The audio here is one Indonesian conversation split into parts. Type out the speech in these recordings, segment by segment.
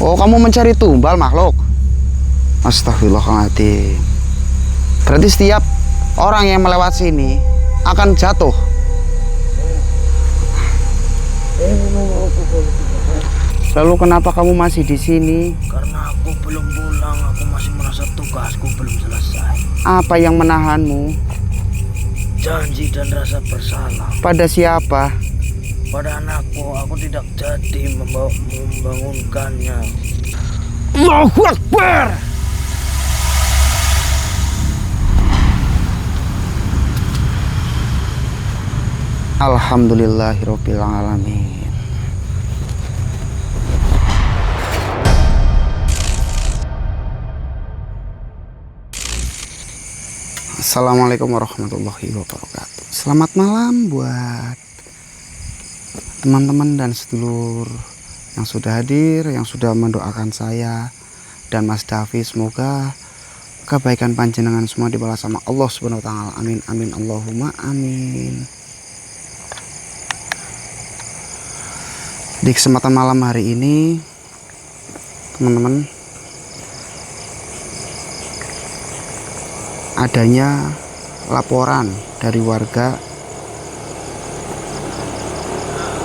Oh, kamu mencari tumbal makhluk? Astagfirullahaladzim. Berarti setiap orang yang melewat sini akan jatuh. Lalu kenapa kamu masih di sini? Karena aku belum pulang, aku masih merasa tugasku belum selesai. Apa yang menahanmu? Janji dan rasa bersalah. Pada siapa? Pada anakku, aku tidak jadi membangunkannya. Allahu Akbar. Alhamdulillahirabbil alamin. Assalamualaikum warahmatullahi wabarakatuh. Selamat malam buat teman-teman dan sedulur yang sudah hadir, yang sudah mendoakan saya dan Mas Davi. Semoga kebaikan panjenengan semua dibalas sama Allah Subhanahu wa taala. Amin amin Allahumma amin. Di kesempatan malam hari ini, teman-teman, adanya laporan dari warga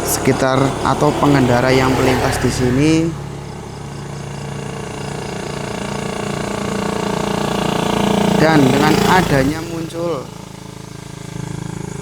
sekitar atau pengendara yang melintas di sini dan dengan adanya muncul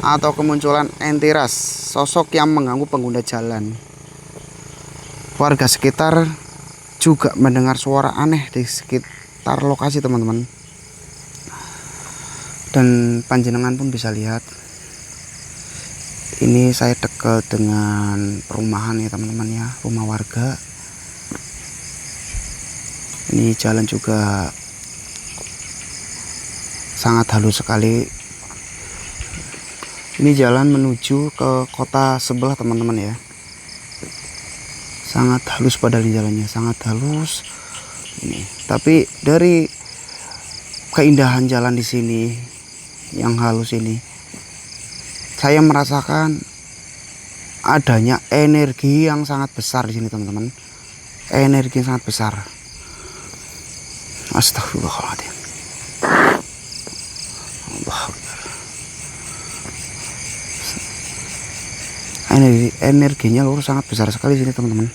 atau kemunculan entiras, sosok yang mengganggu pengguna jalan. Warga sekitar juga mendengar suara aneh di sekitar lokasi, teman-teman. Dan panjenengan pun bisa lihat, ini saya dekat dengan perumahan ya teman-teman ya, rumah warga. Ini jalan juga sangat halus sekali. Ini jalan menuju ke kota sebelah, teman-teman ya. Sangat halus padahal jalannya, sangat halus. Ini, tapi dari keindahan jalan di sini yang halus ini, saya merasakan adanya energi yang sangat besar di sini, teman-teman. Energi yang sangat besar. Astagfirullahaladzim. Energinya luar sangat besar sekali sini, teman-teman.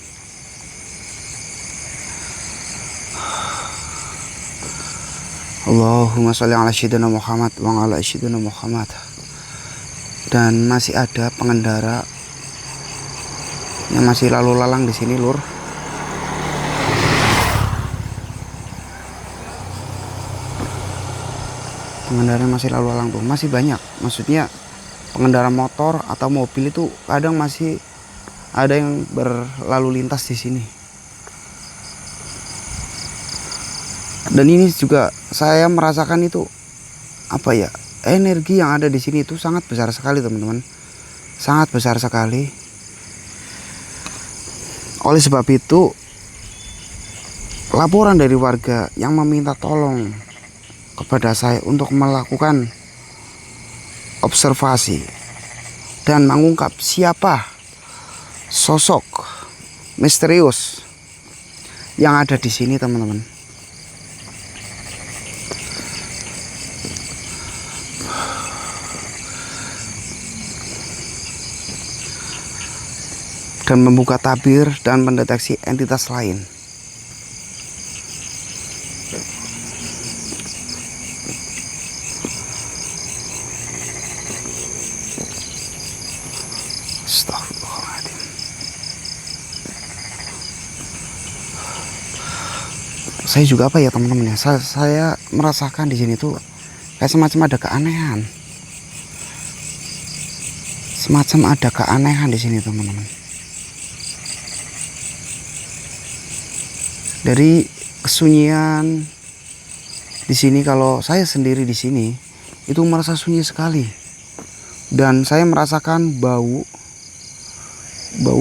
Allahumma sholli ala sayyidina Muhammad wa ala sayyidina Muhammad. Dan masih ada pengendara yang masih lalu lalang di sini, lur. Pengendara masih lalu lalang tuh, masih banyak. Maksudnya pengendara motor atau mobil itu kadang masih ada yang berlalu lintas di sini. Dan ini juga saya merasakan itu apa ya, energi yang ada di sini itu sangat besar sekali, teman-teman. Sangat besar sekali. Oleh sebab itu, laporan dari warga yang meminta tolong kepada saya untuk melakukan observasi dan mengungkap siapa sosok misterius yang ada di sini, teman-teman. Dan membuka tabir dan mendeteksi entitas lain. Astagfirullahaladzim. Saya juga apa ya, teman-teman ya, saya merasakan di sini tuh kayak semacam ada keanehan. Semacam ada keanehan di sini, teman-teman. Dari kesunyian di sini, kalau saya sendiri di sini itu merasa sunyi sekali, dan saya merasakan bau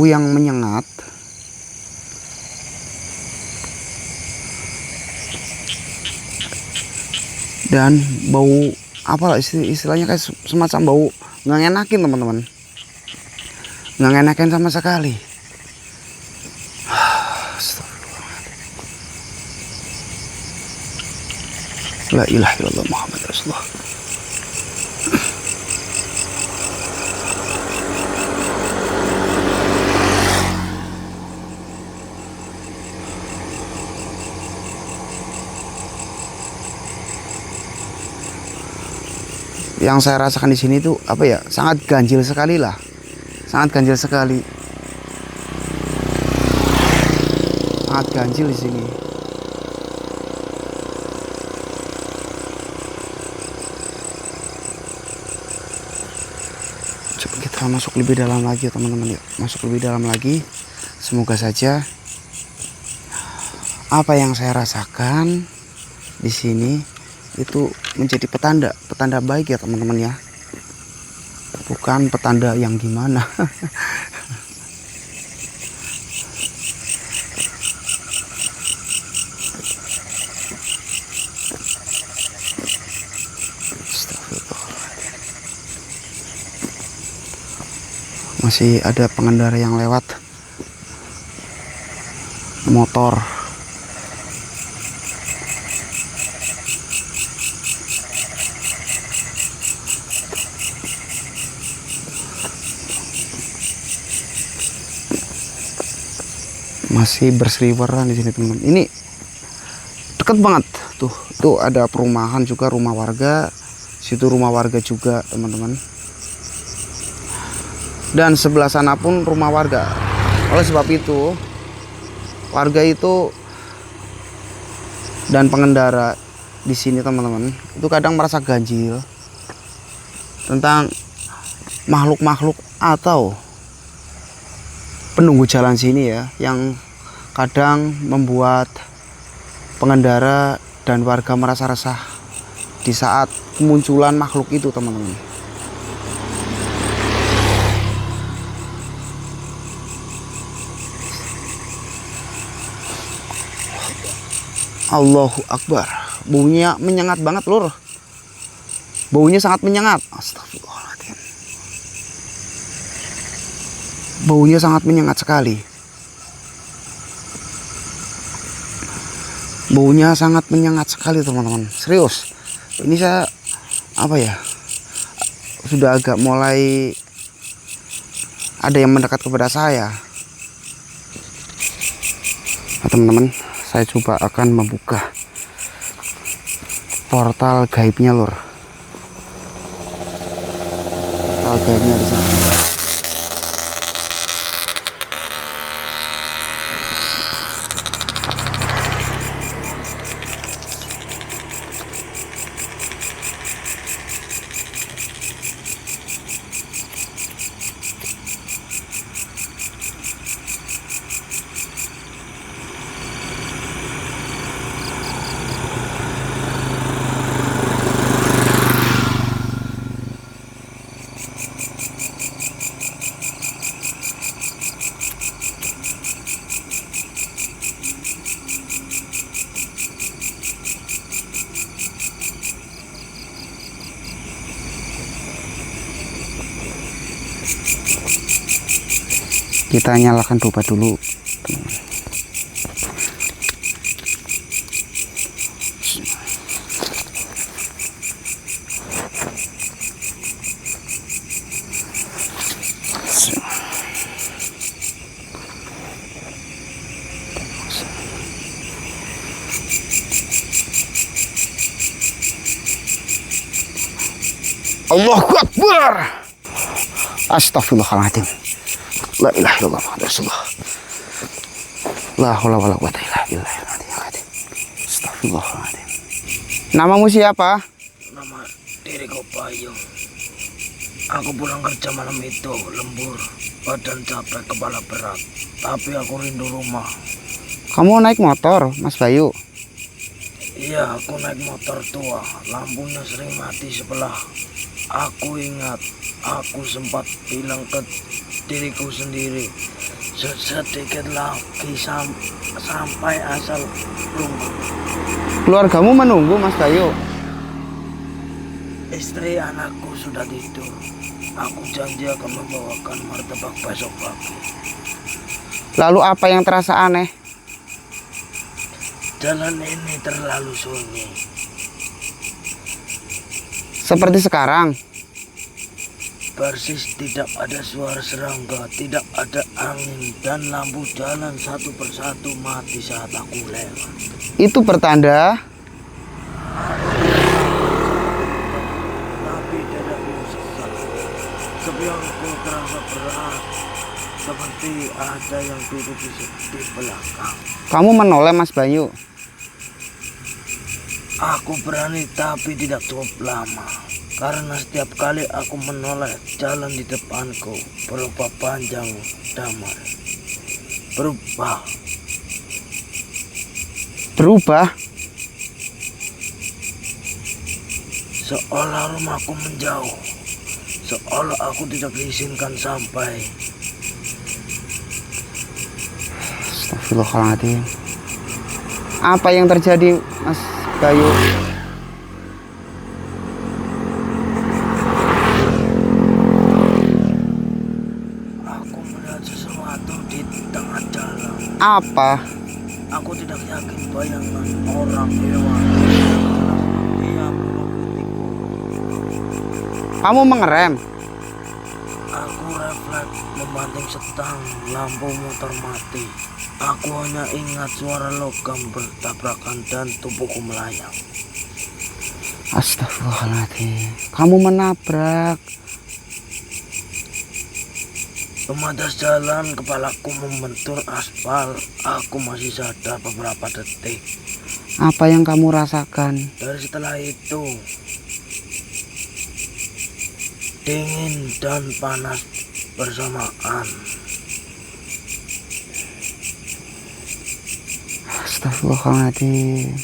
yang menyengat, dan bau apa istilahnya, kayak semacam bau nggak ngenakin, teman-teman. Nggak ngenakin sama sekali. La ilaha illallah Muhammad Rasulullah. Yang saya rasakan di sini tuh apa ya? Sangat ganjil sekali lah. Sangat ganjil sekali. Sangat ganjil di sini. Coba kita masuk lebih dalam lagi ya teman-teman ya. Masuk lebih dalam lagi. Semoga saja apa yang saya rasakan di sini itu menjadi petanda baik ya teman-teman ya, bukan petanda yang gimana. Masih ada pengendara yang lewat motor. Masih berseliweran di sini teman-teman. Ini dekat banget tuh. Tuh ada perumahan juga, rumah warga. Situ rumah warga juga teman-teman. Dan sebelah sana pun rumah warga. Oleh sebab itu warga itu dan pengendara di sini teman-teman itu kadang merasa ganjil tentang makhluk-makhluk atau penunggu jalan sini ya, yang kadang membuat pengendara dan warga merasa resah di saat kemunculan makhluk itu teman-teman. Allahu Akbar. Baunya menyengat banget lur. Baunya sangat menyengat. Astagfirullahaladzim. Baunya sangat menyengat sekali. Baunya sangat menyengat sekali teman-teman. Serius. Ini saya apa ya? Sudah agak mulai ada yang mendekat kepada saya. Nah, teman-teman, saya coba akan membuka portal gaibnya lur. Portal gaibnya di sana. Kita nyalakan dupa dulu teman-teman. Allahu Akbar. Astagfirullahaladzim. La ilaha illallah Muhammad Rasulullah. La haula wala quwata illa billah. Astagfirullahaladzim. Namamu siapa? Nama diriku Payung. Aku pulang kerja malam itu lembur, badan capek, kepala berat, tapi aku rindu rumah. Kamu naik motor, Mas Bayu? Iya, aku naik motor tua, lampunya sering mati sebelah. Aku ingat, aku sempat bilang ke diriku sendiri, sedikit lagi sampai asal rumah. Keluargamu menunggu, Mas Bayu? Istri anakku sudah tidur. Aku janji akan membawakan martabak besok pagi. Lalu apa yang terasa aneh? Jalan ini terlalu sunyi. Seperti sekarang. Persis tidak ada suara serangga, tidak ada angin, dan lampu jalan satu persatu mati saat aku lewat. Itu pertanda Tapi dadaku sesak. Sepionku terasa berat, seperti ada yang duduk di belakang. kamu menoleh, Mas Bayu. Aku berani tapi tidak cukup lama. Karena setiap kali aku menoleh, jalan di depanku berupa panjang damai. Berubah. Seolah rumahku menjauh. Seolah aku tidak diizinkan sampai. Astagfirullahaladzim. Apa yang terjadi, Mas Bayu? Aku melihat sesuatu di tengah jalan. Apa? Aku tidak yakin bayangan orang hewan. Dia mengikutiku. Kamu mengerem? Aku refleks membanting setang, lampu motor mati. Aku hanya ingat suara logam bertabrakan dan tubuhku melayang. Astagfirullahaladzim. Kamu menabrak. Pemadas jalan, kepalaku membentur aspal. Aku masih sadar beberapa detik. Apa yang kamu rasakan? Dari setelah itu, dingin dan panas bersamaan. Astagfirullahaladzim.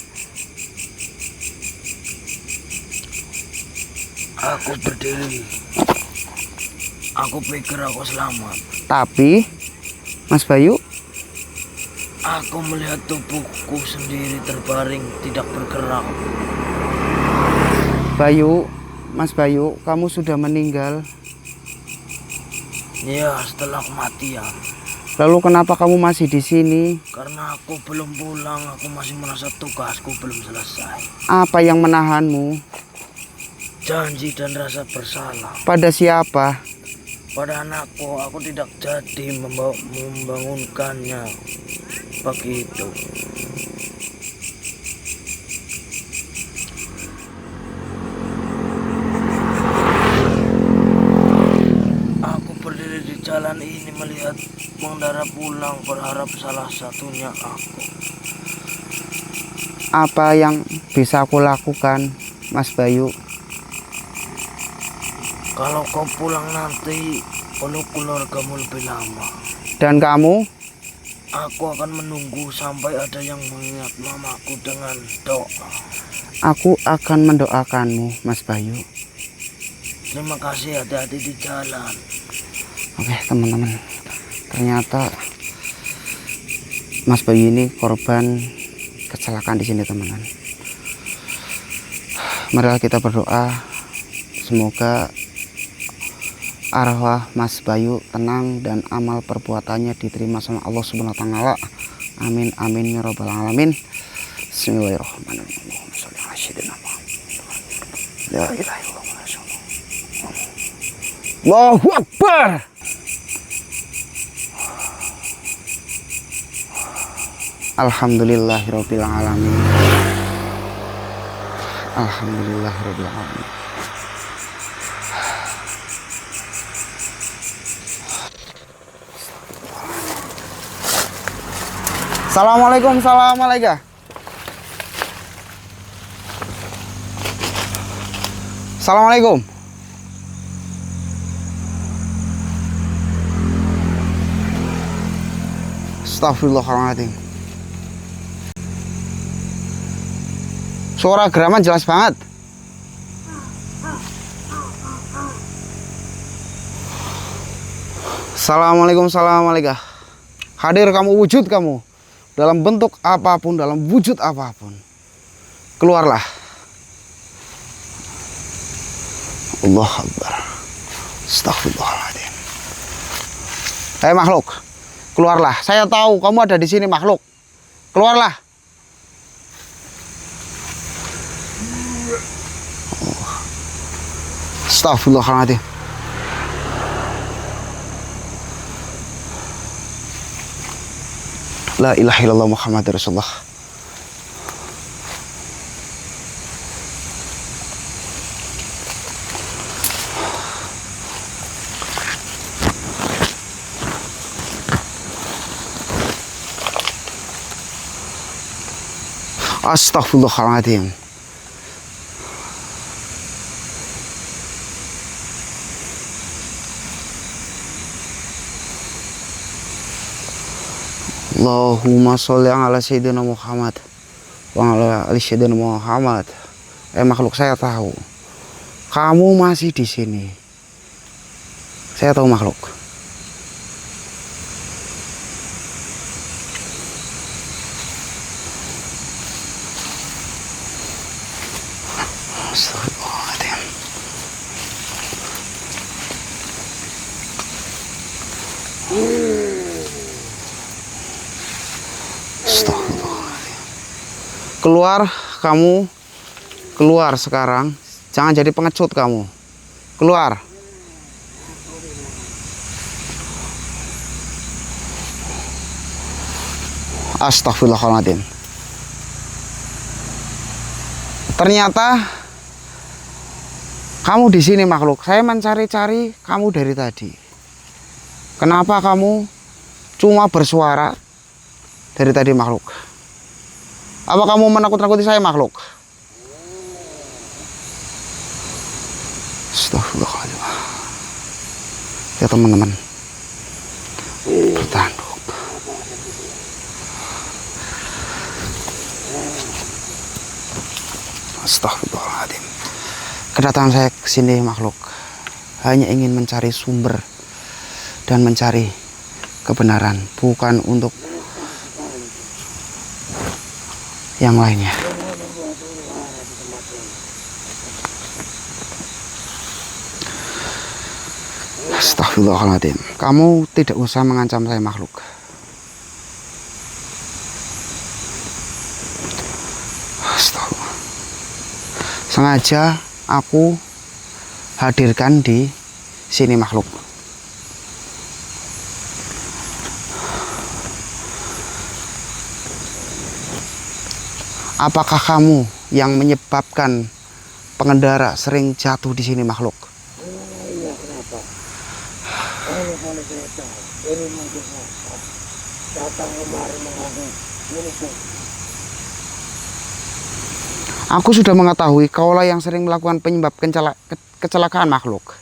Aku berdiri. Aku pikir aku selamat. Tapi, Mas Bayu, Aku melihat tubuhku sendiri terbaring, tidak bergerak. Mas Bayu, kamu sudah meninggal. Ya, setelah kematian. Lalu kenapa kamu masih di sini? Karena aku belum pulang, aku masih merasa tugasku belum selesai. Apa yang menahanmu? Janji dan rasa bersalah. Pada siapa? Pada anakku, aku tidak jadi membangunkannya begitu. Aku berdiri di jalan ini melihat pengendara pulang, berharap salah satunya aku. Apa yang bisa aku lakukan, Mas Bayu? Kalau kau pulang nanti, peluk keluargamu lebih lama. Dan kamu? Aku akan menunggu sampai ada yang mengingat mamaku dengan doa. Aku akan mendoakanmu, Mas Bayu. Terima kasih, hati-hati di jalan. Oke, teman-teman. Ternyata Mas Bayu ini korban kecelakaan di sini, teman-teman. Marilah kita berdoa, semoga arwah Mas Bayu tenang dan amal perbuatannya diterima sama Allah Subhanahu wa taala. Amin amin ya rabbal alamin. Bismillahirrahmanirrahim. La ilaha illallah. Allahu Akbar. Alhamdulillahirabbil alamin. Alhamdulillahirabbil alamin. Assalamualaikum, assalamualaikum. Assalamualaikum. Astagfirullahaladzim. Suara geraman jelas banget. Assalamualaikum, assalamualaikum. Hadir kamu, wujud kamu. Dalam bentuk apapun, dalam wujud apapun. Keluarlah. Allah Akbar. Astagfirullahaladzim. Hei makhluk, keluarlah. Saya tahu kamu ada di sini, makhluk. Keluarlah. Astagfirullahaladzim. La ilaha illallah Muhammad Rasulullah. Astagfirullahaladzim. Allahumma sholli ala sayyidina Muhammad wa ala ali sayyidina Muhammad. Makhluk, saya tahu kamu masih di sini. Saya tahu makhluk. Astagfirullahaladzim. Astagfirullahaladzim. Keluar kamu, keluar sekarang. Jangan jadi pengecut kamu. Keluar. Astagfirullahaladzim. Ternyata kamu di sini makhluk. Saya mencari-cari kamu dari tadi. Kenapa kamu cuma bersuara dari tadi makhluk? Apa kamu menakut-nakuti saya makhluk? Astagfirullahaladzim. Ya teman-teman, bertanduk. Astagfirullahaladzim. Kedatangan saya ke sini makhluk hanya ingin mencari sumber dan mencari kebenaran, bukan untuk yang lainnya. Astagfirullahaladzim. Kamu tidak usah mengancam saya makhluk. Astagfirullah. Sengaja aku hadirkan di sini makhluk. Apakah kamu yang menyebabkan pengendara sering jatuh di sini makhluk? Iya, kenapa? Kalau saya tahu, ini mungkin datang kemari mengambil ini tuh. Aku sudah mengetahui kaulah yang sering melakukan penyebab kecelakaan makhluk.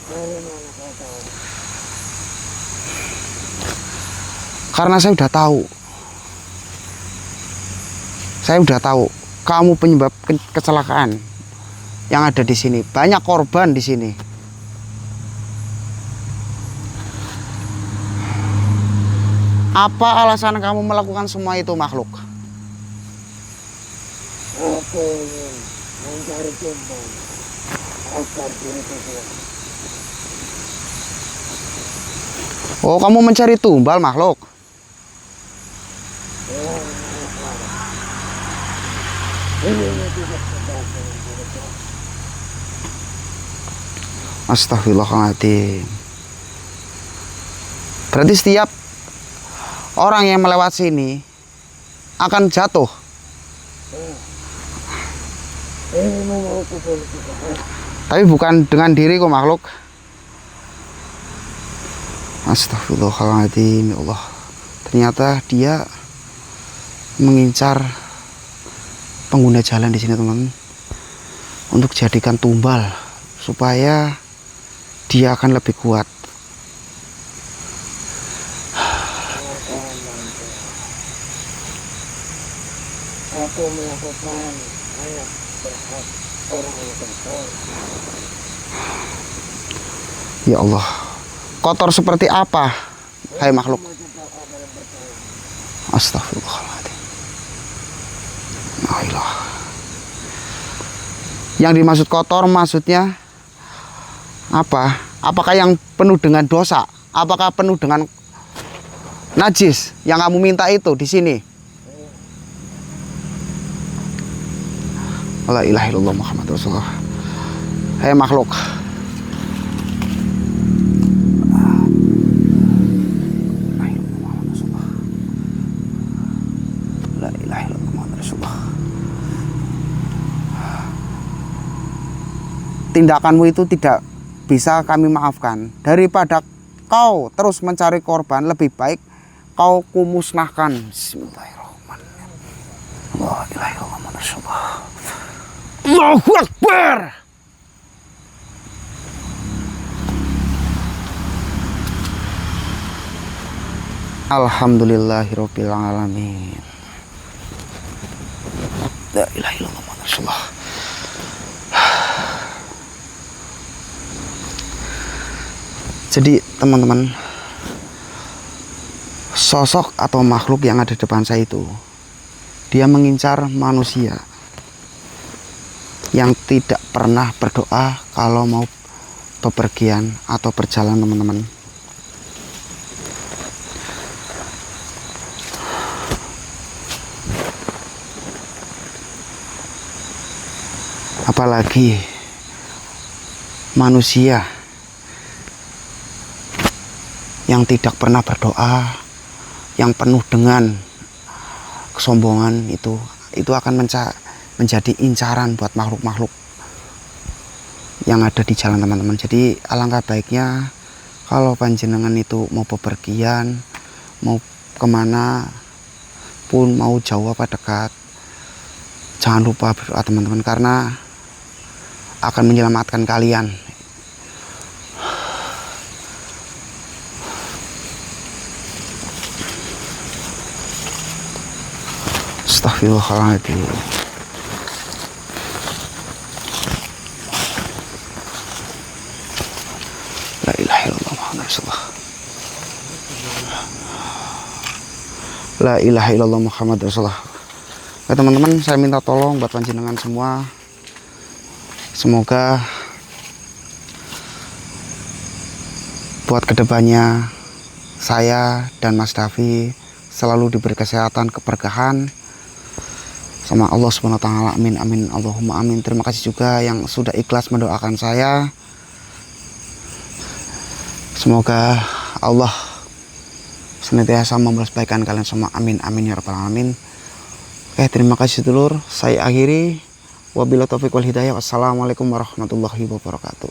Dari mana kau tahu? Karena saya sudah tahu. Saya sudah tahu kamu penyebab kecelakaan yang ada di sini. Banyak korban di sini. Apa alasan kamu melakukan semua itu makhluk? Aku ingin mencari tumbal agar diriku kuat. Oh, kamu mencari tumbal makhluk? Astagfirullahaladzim. Berarti setiap orang yang melewat sini akan jatuh. Tapi bukan dengan diriku makhluk. Astagfirullahaladzim, ya Allah. Ternyata dia mengincar pengguna jalan di sini teman, untuk jadikan tumbal supaya dia akan lebih kuat. Aku melakukan hanya berhak orang yang kotor. Ya Allah, kotor seperti apa, hai makhluk? Astagfirullahaladzim. Alhamdulillah. Yang dimaksud kotor maksudnya apa? Apakah yang penuh dengan dosa? Apakah penuh dengan najis yang kamu minta itu di sini? La ilaha illallah Muhammad Rasulullah. Hei makhluk. La ilaha illallah Muhammadur Rasulullah. Tindakanmu itu tidak bisa kami maafkan. Daripada kau terus mencari korban, lebih baik kau kumusnahkan. Bismillahirrahmanirrahim. La ilaha illallah Muhammadur Rasulullah. Allahu Akbar. Alhamdulillahirabbil alamin. La ilaha illallah Muhammadur Rasulullah. Jadi teman-teman, sosok atau makhluk yang ada di depan saya itu, dia mengincar manusia yang tidak pernah berdoa kalau mau bepergian atau berjalan, teman-teman. Apalagi manusia yang tidak pernah berdoa, yang penuh dengan kesombongan, itu akan menjadi incaran buat makhluk-makhluk yang ada di jalan, teman-teman. Jadi alangkah baiknya kalau panjenengan itu mau bepergian, mau kemana pun, mau jauh apa dekat, jangan lupa berdoa, teman-teman, karena akan menyelamatkan kalian. Astaghfirullahaladzim. La ilaha illallah Muhammadur Rasulullah. La ilaha illallah Muhammadur Rasulullah. Ya teman-teman, saya minta tolong buat panjenengan semua. Semoga buat kedepannya saya dan Mas Davi selalu diberi kesehatan, keberkahan sama Allah Subhanahu wa taala. Amin amin Allahumma amin. Terima kasih juga yang sudah ikhlas mendoakan saya. Semoga Allah senantiasa membalas kebaikan kalian semua. Amin amin ya rabbal alamin. Oke, terima kasih dulur. Saya akhiri. Wabillahi taufiq wal hidayah. Wassalamualaikum warahmatullahi wabarakatuh.